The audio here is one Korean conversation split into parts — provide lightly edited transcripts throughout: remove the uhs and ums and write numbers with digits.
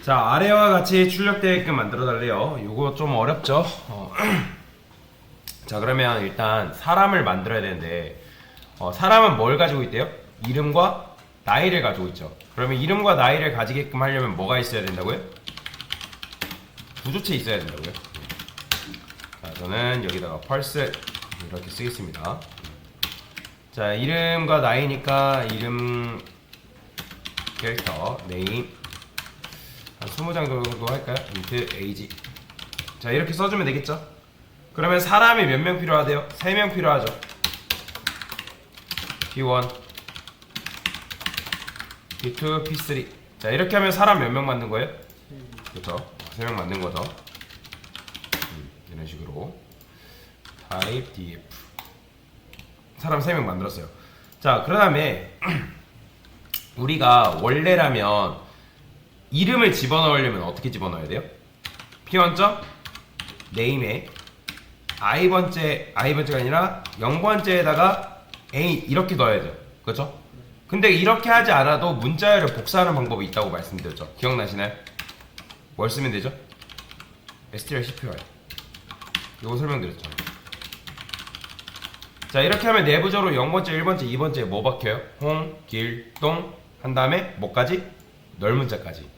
자, 아래와 같이 출력되게끔 만들어 달래요. 요거 좀 어렵죠? 자, 그러면 일단 사람을 만들어야 되는데 사람은 뭘 가지고 있대요? 이름과 나이를 가지고 있죠. 그러면 이름과 나이를 가지게끔 하려면 뭐가 있어야 된다고요? 부조체 있어야 된다고요. 자, 저는 여기다가 펄스 이렇게 쓰겠습니다. 자, 이름과 나이니까 이름 캐릭터 네임 한 20장 정도 할까요? 인트 에이지. 자, 이렇게 써주면 되겠죠? 그러면 사람이 몇 명 필요하대요? 3명 필요하죠. P1 P2 P3. 자, 이렇게 하면 사람 몇 명 만든 거예요? 그렇죠? 3명 만든 거죠. 이런 식으로 type df 사람 3명 만들었어요. 자, 그 다음에 우리가 원래라면 이름을 집어넣으려면 어떻게 집어넣어야 돼요? P1점 name에 i번째가 아니라 0번째에다가 a 이렇게 넣어야 돼요. 그렇죠? 근데 이렇게 하지 않아도 문자열을 복사하는 방법이 있다고 말씀드렸죠. 기억나시나요? 뭘 쓰면 되죠? strcpy 이거 설명드렸죠. 자, 이렇게 하면 내부적으로 0번째, 1번째, 2번째에 뭐 박혀요? 홍, 길, 똥 한 다음에 뭐까지? 널문자까지.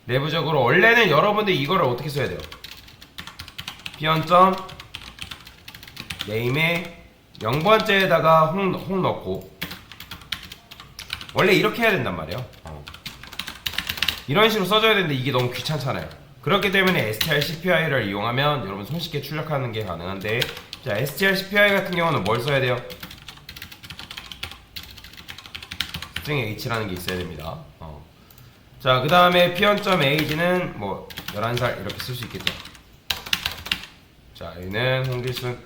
내부적으로 원래는 여러분들 이거를 어떻게 써야 돼요? P1점 네임에 0번째에다가 홍 넣고 원래 이렇게 해야 된단 말이에요. 이런 식으로 써줘야 되는데 이게 너무 귀찮잖아요. 그렇기 때문에 strcpy를 이용하면 여러분 손쉽게 출력하는 게 가능한데, 자, strcpy 같은 경우는 뭘 써야 돼요? string h라는 게 있어야 됩니다. 자, 그 다음에 p1.age는 뭐 11살 이렇게 쓸 수 있겠죠. 자, 얘는 홍길순,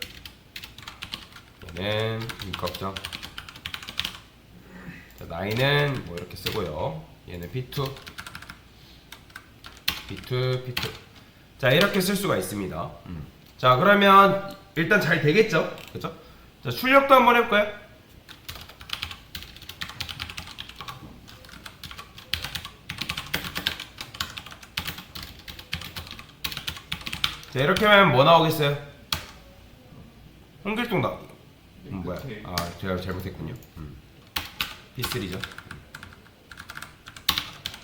얘는 임꺽정. 자, 나이는 뭐 이렇게 쓰고요. 얘는 P2 P2 자, 이렇게 쓸 수가 있습니다. 자, 그러면 일단 잘 되겠죠? 그쵸? 자, 출력도 한번 해볼까요? 자, 이렇게 하면 뭐 나오겠어요? 홍길동 뭐야? 아, 제가 잘못했군요. P3죠.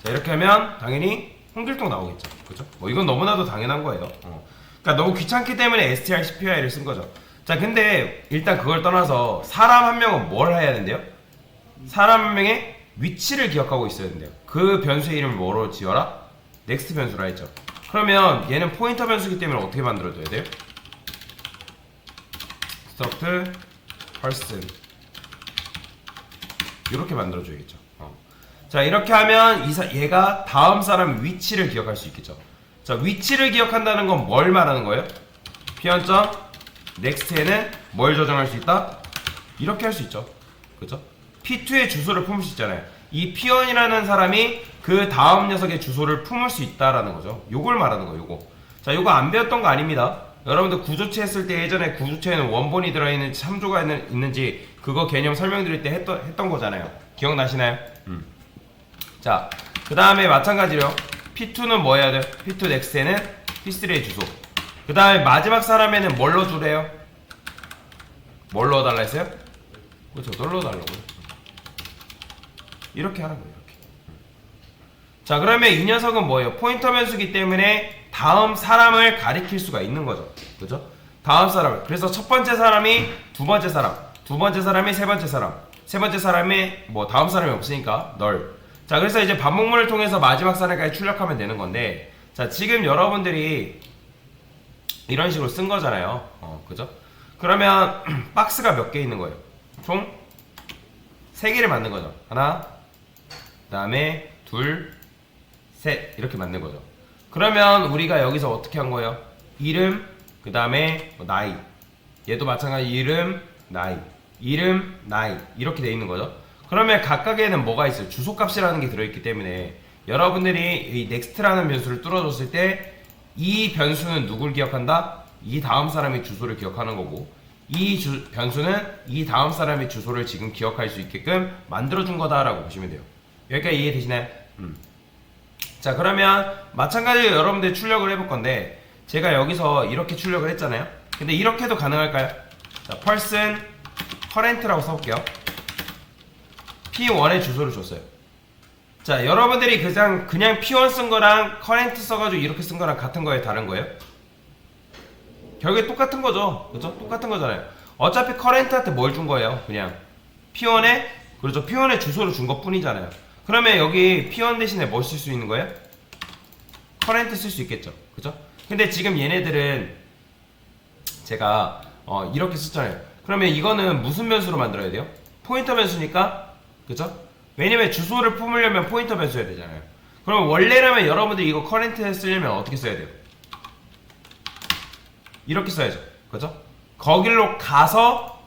자, 이렇게 하면 당연히 홍길동 나오겠죠. 그죠? 뭐 이건 너무나도 당연한 거예요. 그러니까 너무 귀찮기 때문에 strcpy를 쓴 거죠. 자, 근데 일단 그걸 떠나서 사람 한 명은 뭘 해야 된대요? 사람 한 명의 위치를 기억하고 있어야 된대요. 그 변수의 이름을 뭐로 지어라? next 변수라 했죠. 그러면 얘는 포인터 변수기 때문에 어떻게 만들어줘야 돼요? struct person 이렇게 만들어줘야겠죠. 자, 이렇게 하면 얘가 다음 사람 위치를 기억할 수 있겠죠. 자, 위치를 기억한다는 건 뭘 말하는 거예요? P1점 next에는 뭘 저장할 수 있다? 이렇게 할 수 있죠. 그죠? P2의 주소를 품을 수 있잖아요. 이 P1이라는 사람이 그 다음 녀석의 주소를 품을 수 있다라는 거죠. 요걸 말하는 거예요. 요거. 자, 요거 안 배웠던 거 아닙니다. 여러분들 구조체 했을 때 예전에 구조체에는 원본이 들어있는지 참조가 있는지 그거 개념 설명드릴 때 했던 거잖아요. 기억나시나요? 자, 그 다음에 마찬가지로 P2는 뭐 해야 돼요? P2 next에는 P3의 주소. 그 다음에 마지막 사람에는 뭘 넣어주래요? 뭘 넣어달라 했어요? 그렇죠, 널 넣어달라고요. 이렇게 하는 거예요. 이렇게. 자, 그러면 이 녀석은 뭐예요? 포인터 변수기 때문에 다음 사람을 가리킬 수가 있는 거죠. 그죠? 다음 사람을. 그래서 첫 번째 사람이 두 번째 사람, 두 번째 사람이 세 번째 사람, 세 번째 사람이 뭐 다음 사람이 없으니까 널. 자, 그래서 이제 반복문을 통해서 마지막 사람까지 출력하면 되는 건데, 자, 지금 여러분들이 이런 식으로 쓴 거잖아요. 그죠? 그러면 박스가 몇 개 있는 거예요? 총 3개를 만든 거죠. 하나, 그 다음에 둘, 셋 이렇게 만든 거죠. 그러면 우리가 여기서 어떻게 한 거예요? 이름, 그 다음에 뭐 나이. 얘도 마찬가지 이름, 나이, 이름, 나이 이렇게 돼 있는 거죠. 그러면 각각에는 뭐가 있어요? 주소값이라는 게 들어있기 때문에 여러분들이 이 next라는 변수를 뚫어줬을 때 이 변수는 누굴 기억한다? 이 다음 사람의 주소를 기억하는 거고, 이 변수는 이 다음 사람의 주소를 지금 기억할 수 있게끔 만들어준 거다라고 보시면 돼요. 여기까지 이해되시나요? 자, 그러면 마찬가지로 여러분들 출력을 해볼 건데 제가 여기서 이렇게 출력을 했잖아요. 근데 이렇게도 가능할까요? 자, person current라고 써볼게요. P1의 주소를 줬어요. 자, 여러분들이 그냥 P1 쓴 거랑 current 써가지고 이렇게 쓴 거랑 같은 거예요? 다른 거예요? 결국에 똑같은 거죠. 그죠? 똑같은 거잖아요. 어차피 current한테 뭘 준 거예요? 그냥 P1의, 그렇죠, P1의 주소를 준 것 뿐이잖아요. 그러면 여기 P1 대신에 뭘 쓸 수 있는 거예요? current 쓸 수 있겠죠. 그죠? 근데 지금 얘네들은 제가 이렇게 썼잖아요. 그러면 이거는 무슨 변수로 만들어야 돼요? 포인터 변수니까, 그죠? 왜냐면 주소를 품으려면 포인터 변수 써야 되잖아요. 그럼 원래라면 여러분들이 이거 current 쓰려면 어떻게 써야 돼요? 이렇게 써야죠. 그죠? 거길로 가서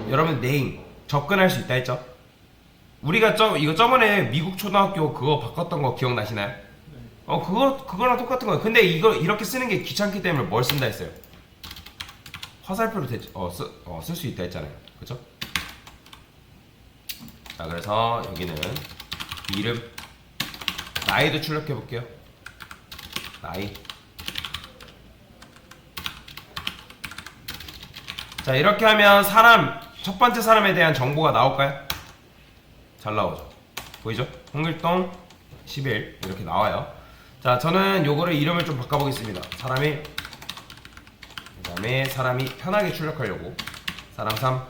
여러분 name 접근할 수 있다 했죠? 우리가 이거 저번에 미국 초등학교 그거 바꿨던 거 기억나시나요? 그거랑 똑같은 거예요. 근데 이거 이렇게 쓰는 게 귀찮기 때문에 뭘 쓴다 했어요? 화살표로 쓸 수 있다 했잖아요. 그죠? 자, 그래서 여기는 이름, 나이도 출력해 볼게요. 나이. 자, 이렇게 하면 첫 번째 사람에 대한 정보가 나올까요? 잘 나오죠. 보이죠? 홍길동 10일 이렇게 나와요. 자, 저는 요거를 이름을 좀 바꿔보겠습니다. 사람이, 그 다음에 사람이 편하게 출력하려고 사람 3,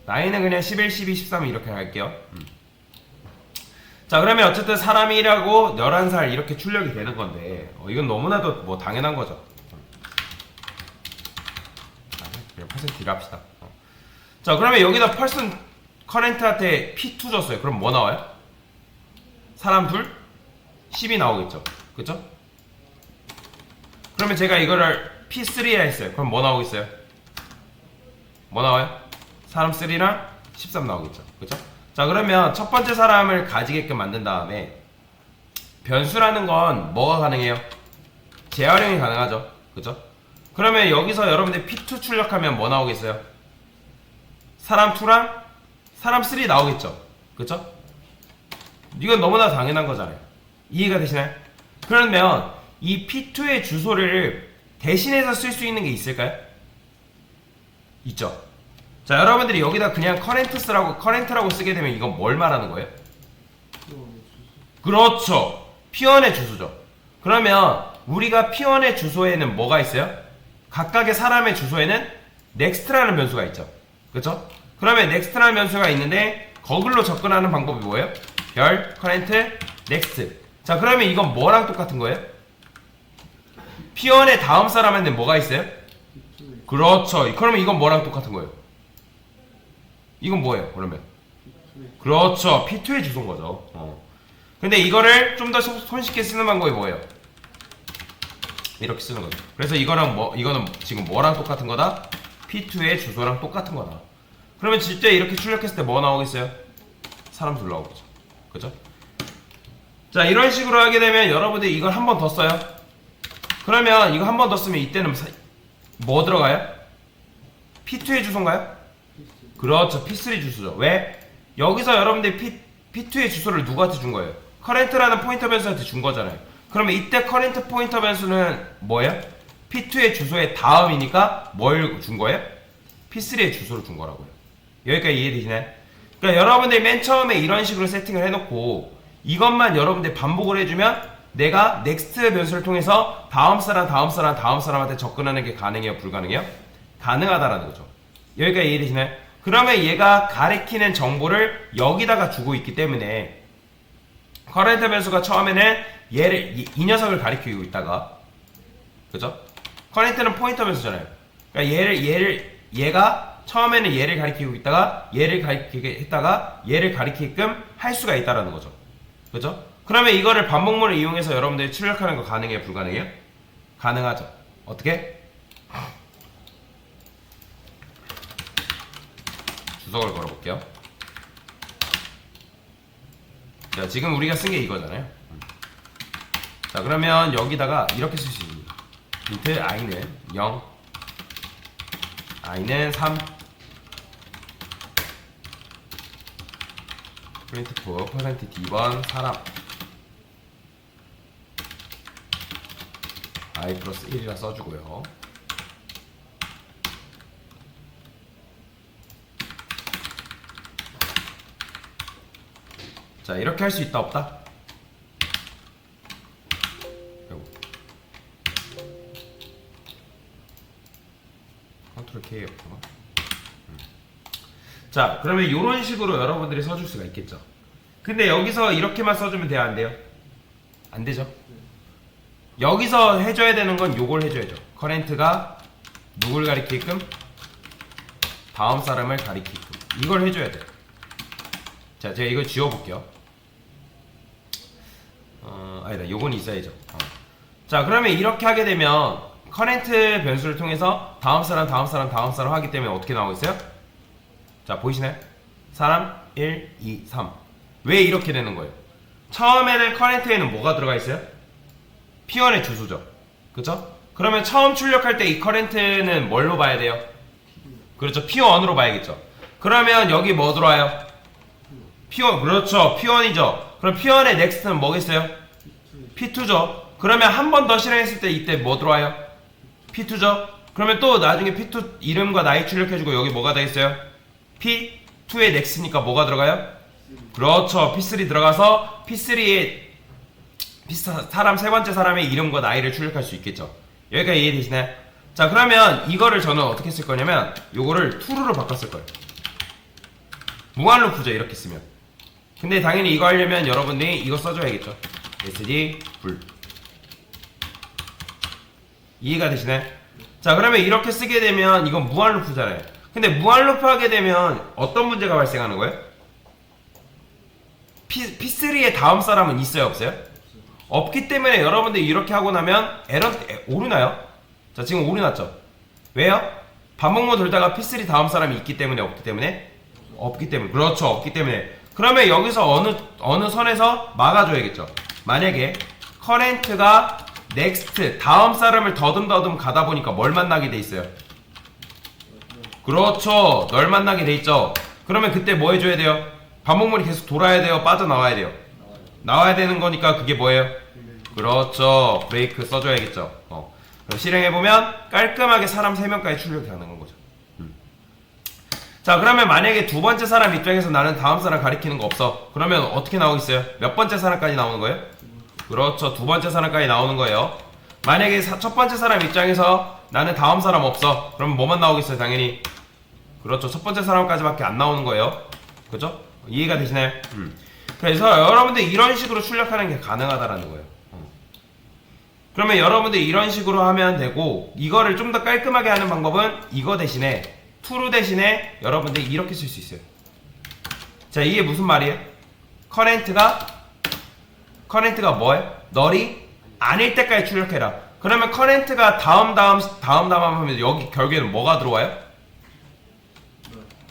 나이는 그냥 11, 12, 13 이렇게 할게요. 자, 그러면 어쨌든 사람이라고 11살 이렇게 출력이 되는 건데 이건 너무나도 뭐 당연한 거죠. 그냥 퍼센트를 합시다. 자, 그러면 여기다 person current한테 P2 줬어요. 그럼 뭐 나와요? 사람 둘? 10이 나오겠죠. 그쵸? 그러면 제가 이거를 P3라 했어요. 그럼 뭐 나오겠어요? 뭐 나와요? 사람 3랑 13 나오겠죠. 그쵸? 자, 그러면 첫 번째 사람을 가지게끔 만든 다음에 변수라는 건 뭐가 가능해요? 재활용이 가능하죠. 그쵸? 그러면 여기서 여러분들 P2 출력하면 뭐 나오겠어요? 사람 2랑 사람 3 나오겠죠. 그쵸? 이건 너무나 당연한 거잖아요. 이해가 되시나요? 그러면 이 P2의 주소를 대신해서 쓸 수 있는 게 있을까요? 있죠. 자, 여러분들이 여기다 그냥 current라고 쓰게 되면 이건 뭘 말하는 거예요? 그렇죠. P1의 주소죠. 그러면 우리가 P1의 주소에는 뭐가 있어요? 각각의 사람의 주소에는 next라는 변수가 있죠. 그렇죠? 그러면 next라는 변수가 있는데 거글로 접근하는 방법이 뭐예요? 별, current, next. 자, 그러면 이건 뭐랑 똑같은 거예요? P1의 다음 사람한테 뭐가 있어요? 그렇죠. 그러면 이건 뭐랑 똑같은 거예요? 이건 뭐예요? 그러면 그렇죠. P2의 주소인 거죠. 근데 이거를 좀 더 손쉽게 쓰는 방법이 뭐예요? 이렇게 쓰는 거죠. 그래서 이거는 지금 뭐랑 똑같은 거다? P2의 주소랑 똑같은 거다. 그러면 진짜 이렇게 출력했을 때 뭐 나오겠어요? 사람 둘 나오겠죠. 그죠? 자, 이런 식으로 하게 되면 여러분들이 이걸 한 번 더 써요. 그러면 이거 한 번 더 쓰면 이때는 뭐 들어가요? P2의 주소인가요? 그렇죠. P3 주소죠. 왜? 여기서 여러분들이 P2의 주소를 누구한테 준 거예요? current라는 포인터 변수한테 준 거잖아요. 그러면 이때 current 포인터 변수는 뭐예요? P2의 주소의 다음이니까 뭘 준 거예요? P3의 주소를 준 거라고요. 여기까지 이해되시나요? 그러니까 여러분들이 맨 처음에 이런 식으로 세팅을 해놓고 이것만 여러분들이 반복을 해주면 내가 next 변수를 통해서 다음 사람한테 접근하는 게 가능해요? 불가능해요? 가능하다라는 거죠. 여기까지 이해되시나요? 그러면 얘가 가리키는 정보를 여기다가 주고 있기 때문에 current 변수가 처음에는 이 녀석을 가리키고 있다가, 그죠? current는 포인터 변수잖아요. 그러니까 얘가 처음에는 얘를 가리키고 있다가 얘를 가리키게 했다가 얘를 가리키게끔 할 수가 있다라는 거죠. 그죠? 그러면 이거를 반복문을 이용해서 여러분들이 출력하는 거 가능해요? 불가능해요? 가능하죠. 어떻게? 주석을 걸어볼게요. 자, 지금 우리가 쓴 게 이거잖아요. 자, 그러면 여기다가 이렇게 쓸 수 있습니다. 인트 i는 0, i는 3, 프린트 %d1 사람. i 플러스 1이라 써주고요. 자, 이렇게 할 수 있다 없다? 컨트롤 K였구나. 자, 그러면 이런 식으로 여러분들이 써줄 수가 있겠죠. 근데 여기서 이렇게만 써주면 돼요, 안 돼요? 안 되죠. 여기서 해줘야 되는 건 요걸 해줘야죠. 커렌트가 누굴 가리키게끔? 다음 사람을 가리키게끔. 이걸 해줘야 돼요. 자, 제가 이걸 지워볼게요. 아니다, 요건 있어야죠. 자, 그러면 이렇게 하게 되면 커렌트 변수를 통해서 다음 사람 하기 때문에 어떻게 나오고 있어요? 자, 보이시나요? 사람 1, 2, 3. 왜 이렇게 되는 거예요? 처음에는 커렌트에는 뭐가 들어가 있어요? P1의 주소죠. 그쵸? 그러면 처음 출력할 때 이 커렌트는 뭘로 봐야 돼요? 그렇죠. P1으로 봐야겠죠. 그러면 여기 뭐 들어와요? P1, 그렇죠. P1이죠. 그럼 P1의 넥스트는 뭐겠어요? P2죠. 그러면 한 번 더 실행했을 때 이때 뭐 들어와요? P2죠. 그러면 또 나중에 P2 이름과 나이 출력해주고 여기 뭐가 되겠어요? P2의 넥스트니까 뭐가 들어가요? 그렇죠. P3 들어가서 P3에 사람 세 번째 사람의 이름과 나이를 출력할 수 있겠죠. 여기까지 이해되시나요? 자, 그러면 이거를 저는 어떻게 쓸 거냐면 요거를 true로 바꿨을 거예요. 무한 루프죠, 이렇게 쓰면. 근데 당연히 이거 하려면 여러분들이 이거 써줘야겠죠. sd 불. 이해가 되시나요? 자, 그러면 이렇게 쓰게 되면 이건 무한 루프잖아요. 근데 무한 루프 하게 되면 어떤 문제가 발생하는 거예요? P3의 다음 사람은 있어요, 없어요? 없기 때문에 여러분들이 이렇게 하고 나면 에러 오르나요? 자, 지금 오류 났죠? 왜요? 반복문 돌다가 P3 다음 사람이 있기 때문에 없기 때문에? 없기 때문에. 그렇죠, 없기 때문에. 그러면 여기서 어느 선에서 막아줘야겠죠. 만약에 커렌트가 넥스트 다음 사람을 더듬더듬 가다 보니까 뭘 만나게 돼 있어요? 그렇죠, 널 만나게 돼 있죠. 그러면 그때 뭐 해줘야 돼요? 반복문이 계속 돌아야 돼요, 빠져나와야 돼요? 나와야 되는 거니까 그게 뭐예요? 그렇죠, 브레이크 써줘야겠죠. 그럼 실행해보면 깔끔하게 사람 3명까지 출력이 가능한 거죠. 자, 그러면 만약에 두 번째 사람 입장에서 나는 다음 사람 가리키는 거 없어. 그러면 어떻게 나오겠어요? 몇 번째 사람까지 나오는 거예요? 그렇죠, 두 번째 사람까지 나오는 거예요. 만약에 첫 번째 사람 입장에서 나는 다음 사람 없어. 그럼 뭐만 나오겠어요? 당연히. 그렇죠, 첫 번째 사람까지밖에 안 나오는 거예요. 그죠? 이해가 되시나요? 그래서 여러분들 이런 식으로 출력하는 게 가능하다라는 거예요. 그러면 여러분들 이런 식으로 하면 되고, 이거를 좀 더 깔끔하게 하는 방법은 이거 대신에 true 대신에 여러분들이 이렇게 쓸 수 있어요. 자, 이게 무슨 말이에요? 커렌트가 뭐예요? 널이 아닐 때까지 출력해라. 그러면 커렌트가 다음 하면 여기 결국에는 뭐가 들어와요?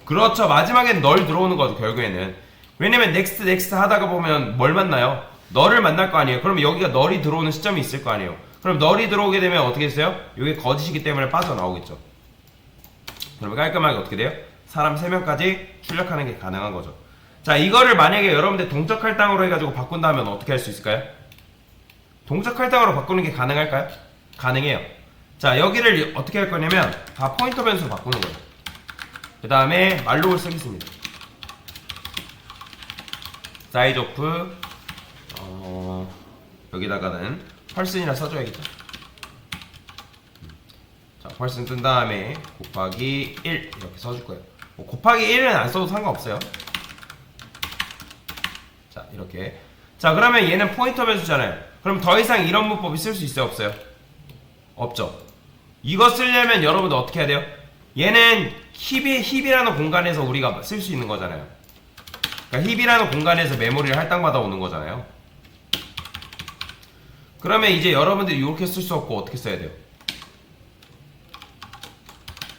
그렇죠, 마지막엔 널 들어오는 거죠, 결국에는. 왜냐면 넥스트 하다가 보면 뭘 만나요? 널을 만날 거 아니에요. 그러면 여기가 널이 들어오는 시점이 있을 거 아니에요. 그럼 널이 들어오게 되면 어떻게 됐어요? 이게 거짓이기 때문에 빠져나오겠죠. 그러면 깔끔하게 어떻게 돼요? 사람 3명까지 출력하는 게 가능한 거죠. 자, 이거를 만약에 여러분들 동적 할당으로 해가지고 바꾼다면 어떻게 할 수 있을까요? 동적 할당으로 바꾸는 게 가능할까요? 가능해요. 자, 여기를 어떻게 할 거냐면 다 포인터 변수로 바꾸는 거예요. 그 다음에 말록을 쓰겠습니다. 사이즈 오프 여기다가는 펄슨이라 써줘야겠죠. 자, 펄슨 뜬 다음에 곱하기 1 이렇게 써줄 거예요. 곱하기 1은 안 써도 상관없어요. 자, 이렇게. 자, 그러면 얘는 포인터 변수잖아요. 그럼 더 이상 이런 문법이 쓸 수 있어요, 없어요? 없죠. 이거 쓰려면 여러분들 어떻게 해야 돼요? 얘는 힙이라는 공간에서 우리가 쓸 수 있는 거잖아요. 그러니까 힙이라는 공간에서 메모리를 할당받아 오는 거잖아요. 그러면 이제 여러분들이 이렇게 쓸 수 없고 어떻게 써야 돼요?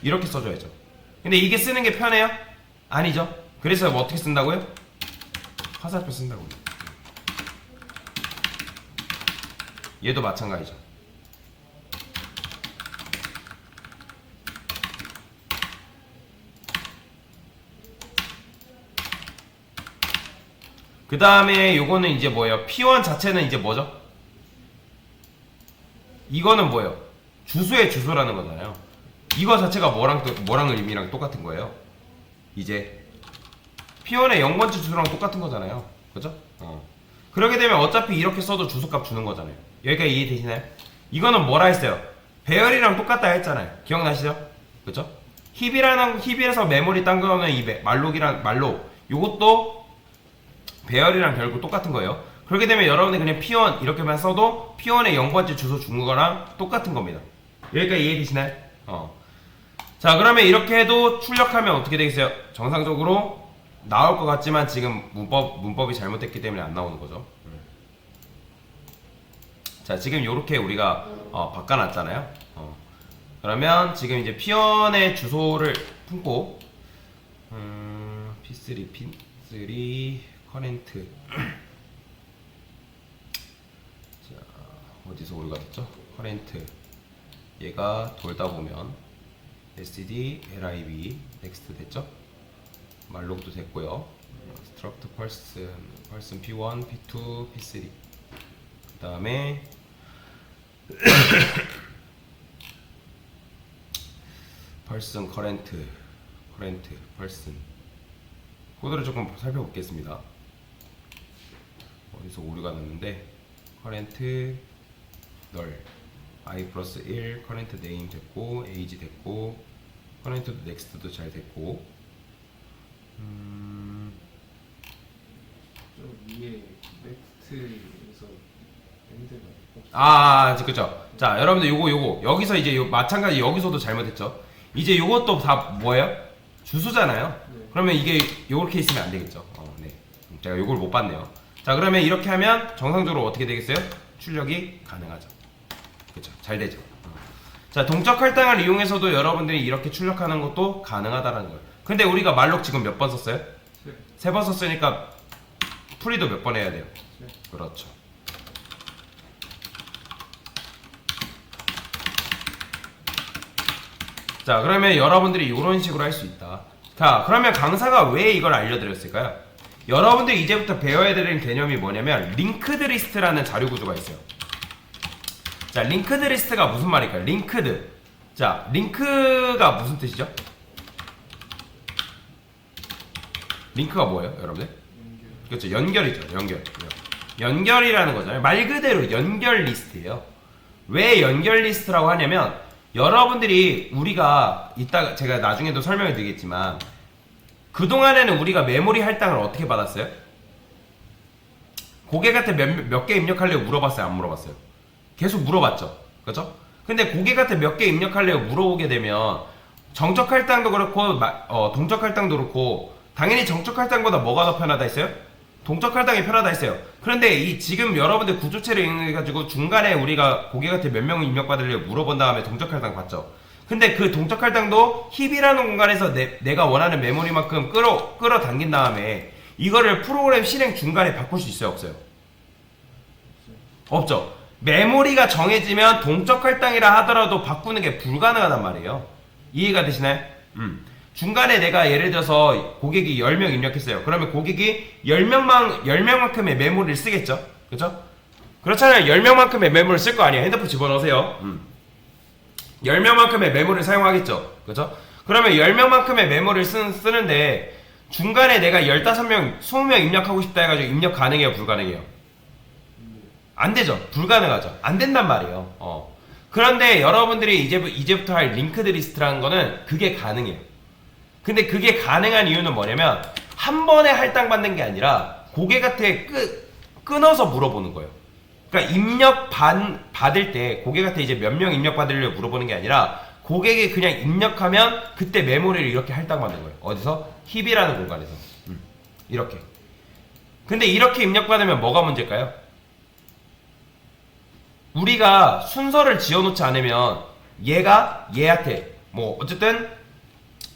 이렇게 써줘야죠. 근데 이게 쓰는 게 편해요? 아니죠. 그래서 뭐 어떻게 쓴다고요? 화살표 쓴다고요. 얘도 마찬가지죠. 그 다음에 요거는 이제 뭐예요? P1 자체는 이제 뭐죠? 이거는 뭐예요? 주소의 주소라는 거잖아요. 이거 자체가 뭐랑 의미랑 똑같은 거예요. 이제 P1의 0번째 주소랑 똑같은 거잖아요. 그죠? 그러게 되면 어차피 이렇게 써도 주소값 주는 거잖아요. 여기까지 이해되시나요? 이거는 뭐라 했어요? 배열이랑 똑같다 했잖아요. 기억나시죠? 그죠? 힙에서 메모리 딴 거는 이 말록 요것도 배열이랑 결국 똑같은 거예요. 그렇게 되면 여러분이 그냥 P1 이렇게만 써도 P1의 0번째 주소 준 거랑 똑같은 겁니다. 여기까지 이해되시나요? 자, 그러면 이렇게 해도 출력하면 어떻게 되겠어요? 정상적으로 나올 것 같지만 지금 문법이 잘못됐기 때문에 안 나오는 거죠. 자, 지금 이렇게 우리가 바꿔놨잖아요. 그러면 지금 이제 P1의 주소를 품고 P3 커렌트 자, 어디서 오류가 됐죠? 커렌트 얘가 돌다 보면 std lib next 됐죠? 말록도 됐고요. struct person p1 p2 p3 그 다음에 person current person 코드를 조금 살펴보겠습니다. 어디서 오류가 났는데 current null i 플러스 1 current name 됐고 age 됐고 current도 next도 잘 됐고 저 위에 넥스트에서 그쵸. 자, 여러분들 요거 여기서 이제 마찬가지 여기서도 잘못했죠. 이제 요것도 다 뭐예요? 주소잖아요. 네. 그러면 이게 요렇게 있으면 안 되겠죠. 네. 제가 요걸 못 봤네요. 자, 그러면 이렇게 하면 정상적으로 어떻게 되겠어요? 출력이 가능하죠. 그쵸. 잘 되죠. 자, 동적 할당을 이용해서도 여러분들이 이렇게 출력하는 것도 가능하다는 거예요. 근데 우리가 말록 지금 몇 번 썼어요? 세 번 썼으니까 풀이도 몇 번 해야 돼요? 그렇죠. 자, 그러면 여러분들이 이런 식으로 할 수 있다. 자, 그러면 강사가 왜 이걸 알려드렸을까요? 여러분들이 이제부터 배워야 되는 개념이 뭐냐면 링크드 리스트라는 자료 구조가 있어요. 자, 링크드 리스트가 무슨 말일까요? 링크드. 자, 링크가 무슨 뜻이죠? 링크가 뭐예요, 여러분들? 그렇죠, 연결이죠. 연결이라는 거잖아요. 말 그대로 연결 리스트예요. 왜 연결 리스트라고 하냐면 여러분들이 우리가 이따가 제가 나중에도 설명을 드리겠지만 그동안에는 우리가 메모리 할당을 어떻게 받았어요? 고객한테 몇 개 입력하려고 물어봤어요? 안 물어봤어요? 계속 물어봤죠. 그죠? 근데 고객한테 몇 개 입력하려고 물어보게 되면 정적 할당도 그렇고 동적 할당도 그렇고 당연히 정적 할당보다 뭐가 더 편하다 했어요? 동적 할당이 편하다 했어요. 그런데 이 지금 여러분들 구조체를 이용해가지고 중간에 우리가 고객한테 몇 명을 입력받으려고 물어본 다음에 동적 할당 받죠. 근데 그 동적 할당도 힙이라는 공간에서 내가 원하는 메모리만큼 끌어당긴 다음에 이거를 프로그램 실행 중간에 바꿀 수 있어요, 없어요? 없죠. 메모리가 정해지면 동적 할당이라 하더라도 바꾸는 게 불가능하단 말이에요. 이해가 되시나요? 중간에 내가 예를 들어서 고객이 10명 입력했어요. 그러면 고객이 10명만큼의 메모리를 쓰겠죠? 그죠? 그렇잖아요. 10명만큼의 메모리를 쓸 거 아니에요. 핸드폰 집어넣으세요. 10명만큼의 메모리를 사용하겠죠? 그죠? 그러면 10명만큼의 메모리를 쓰는데 중간에 내가 15명, 20명 입력하고 싶다 해가지고 입력 가능해요? 불가능해요? 안 되죠. 불가능하죠. 안 된단 말이에요. 그런데 여러분들이 이제부터 할 링크드 리스트라는 거는 그게 가능해요. 근데 그게 가능한 이유는 뭐냐면 한 번에 할당받는 게 아니라 고객한테 끊어서 물어보는 거예요. 그러니까 입력 받을 때 고객한테 이제 몇 명 입력 받으려고 물어보는 게 아니라 고객이 그냥 입력하면 그때 메모리를 이렇게 할당받는 거예요. 어디서? 힙이라는 공간에서. 이렇게. 근데 이렇게 입력받으면 뭐가 문제일까요? 우리가 순서를 지어놓지 않으면 얘가 얘한테 뭐 어쨌든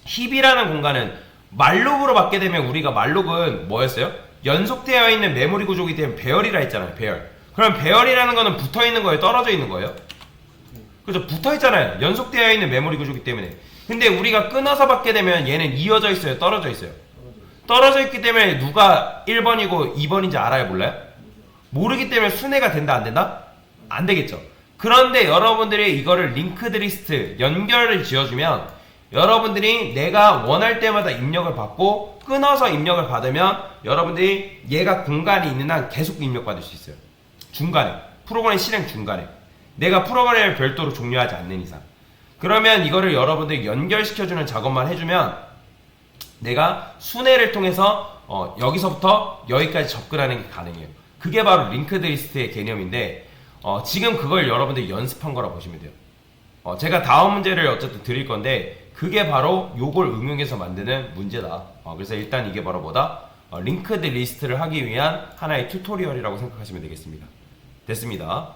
힙이라는 공간은 말록으로 받게 되면 우리가 말록은 뭐였어요? 연속되어 있는 메모리 구조이기 때문에 배열이라 했잖아요. 배열. 그럼 배열이라는 거는 붙어있는 거예요? 떨어져 있는 거예요? 그죠? 붙어있잖아요. 연속되어 있는 메모리 구조이기 때문에. 근데 우리가 끊어서 받게 되면 얘는 이어져 있어요? 떨어져 있어요? 떨어져 있기 때문에 누가 1번이고 2번인지 알아요? 몰라요? 모르기 때문에 순회가 된다 안 된다? 안 되겠죠. 그런데 여러분들이 이거를 링크드 리스트 연결을 지어주면 여러분들이 내가 원할 때마다 입력을 받고 끊어서 입력을 받으면 여러분들이 얘가 공간이 있는 한 계속 입력받을 수 있어요. 중간에 프로그램 실행 중간에 내가 프로그램을 별도로 종료하지 않는 이상. 그러면 이거를 여러분들이 연결시켜주는 작업만 해주면 내가 순회를 통해서 여기서부터 여기까지 접근하는 게 가능해요. 그게 바로 링크드 리스트의 개념인데 지금 그걸 여러분들이 연습한 거라 보시면 돼요. 제가 다음 문제를 어쨌든 드릴 건데 그게 바로 요걸 응용해서 만드는 문제다. 그래서 일단 이게 바로 뭐다? 링크드 리스트를 하기 위한 하나의 튜토리얼이라고 생각하시면 되겠습니다. 됐습니다.